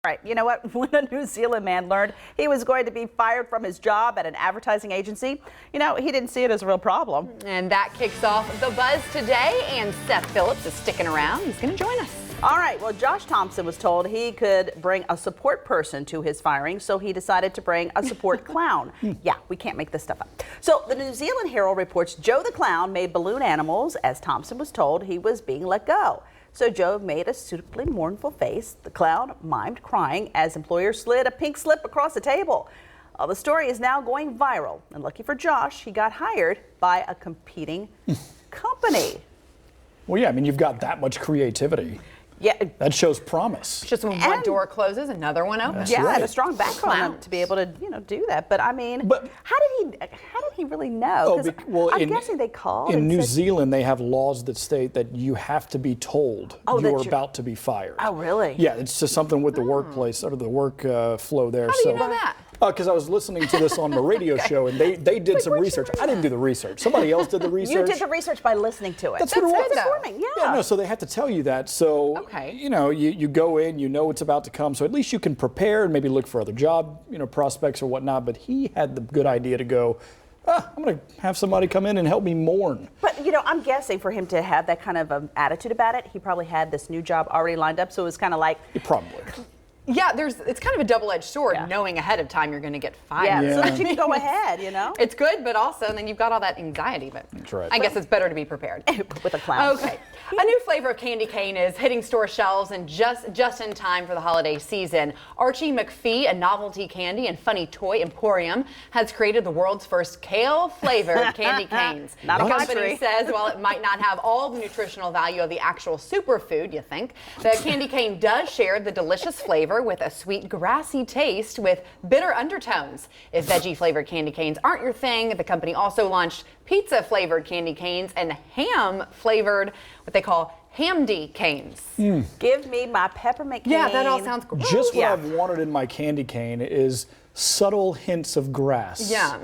Right, you know what? When a New Zealand man learned he was going to be fired from his job at an advertising agency, he didn't see it as a real problem. And that kicks off the buzz today, and Seth Phillips is sticking around. He's going to join us. All right, well, Josh Thompson was told he could bring a support person to his firing, so he decided to bring a support clown. Yeah, we can't make this stuff up. So the New Zealand Herald reports Joe the clown made balloon animals as Thompson was told he was being let go. So Joe made a suitably mournful face. The clown mimed crying as employers slid a pink slip across the table. The story is now going viral, and lucky for Josh, he got hired by a competing company. Well, yeah, I mean, you've got that much creativity. Yeah, that shows promise. Just when one door closes, another one opens. Yeah, and a strong background to be able to, do that. But I mean, how did he really know? I'm guessing they called. In New Zealand, they have laws that state that you have to be told you're about to be fired. Oh, really? Yeah, it's just something with the workplace or the work flow there. How do you know that? Because I was listening to this on the radio show, and they did some research. I didn't do the research. Somebody else did the research. You did the research by listening to it. That's what it was. Informing, Yeah, no, so they have to tell you that. So, you go in, you know it's about to come, so at least you can prepare and maybe look for other job, prospects or whatnot. But he had the good idea to go, I'm going to have somebody come in and help me mourn. But, I'm guessing for him to have that kind of attitude about it, he probably had this new job already lined up, so it was kind of like... Probably. Yeah, it's kind of a double-edged sword, knowing ahead of time you're going to get fired. Yeah, so that you can go ahead, It's good, but also then you've got all that anxiety. But that's right. I guess it's better to be prepared. With a clown. Okay. A new flavor of candy cane is hitting store shelves and just in time for the holiday season. Archie McPhee, a novelty candy and funny toy emporium, has created the world's first kale-flavored candy canes. The company says while it might not have all the nutritional value of the actual superfood, you think, the candy cane does share the delicious flavor with a sweet, grassy taste with bitter undertones. If veggie-flavored candy canes aren't your thing, the company also launched pizza-flavored candy canes and ham-flavored, what they call Hamdy canes. Give me my peppermint cane. Yeah, that all sounds great. Just what I've wanted in my candy cane is subtle hints of grass. Yeah.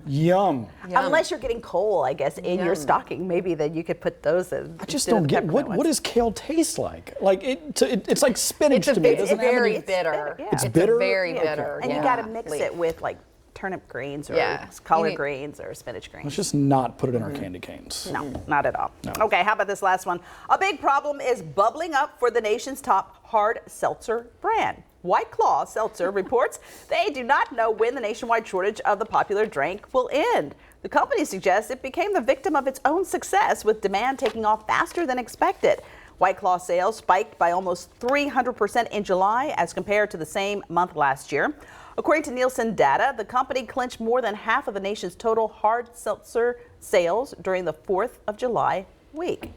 Yum. Unless you're getting coal, I guess, in your stocking, maybe then you could put those in. I just don't get what does kale taste like? Like it's like spinach to me. It's very bitter. It's bitter. Very bitter. And you got to mix it with like turnip greens or collard greens or spinach greens. Let's just not put it in our candy canes. No, not at all. No. Okay, how about this last one? A big problem is bubbling up for the nation's top hard seltzer brand. White Claw Seltzer reports they do not know when the nationwide shortage of the popular drink will end. The company suggests it became the victim of its own success, with demand taking off faster than expected. White Claw sales spiked by almost 300% in July as compared to the same month last year. According to Nielsen data, the company clinched more than half of the nation's total hard seltzer sales during the 4th of July week.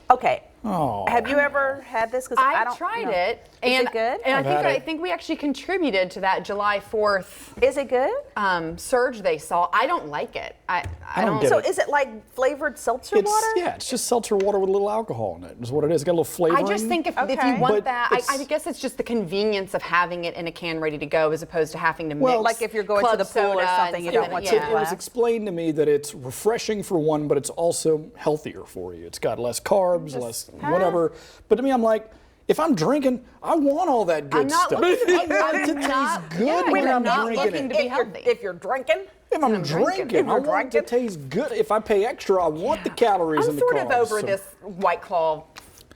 Okay. Oh. Have you ever had this? I tried it. Is it good? And I think we actually contributed to that July 4th. Is it good? Surge they saw. I don't like it. I don't So is it like flavored seltzer water? Yeah, it's just seltzer water with a little alcohol in it. Is what it is. It's got a little flavor. I just think if you want that, I guess it's just the convenience of having it in a can ready to go, as opposed to having to mix. Well, like if you're going to the pool or something, you don't want to. It was explained to me that it's refreshing for one, but it's also healthier for you. It's got less carbs, less whatever. But to me, I'm like, if I'm drinking, I want all that good stuff. I want it to taste good when I'm drinking it. If you're drinking? If I'm drinking, I want it to taste good. If I pay extra, I want the calories and the carbs. I'm sort of over this White Claw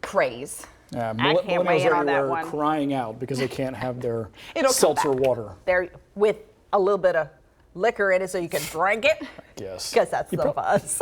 craze. Yeah, I can't weigh in on that everywhere one. crying out because they can't have their seltzer water. There with a little bit of liquor in it so you can drink it. Yes. Because that's the buzz.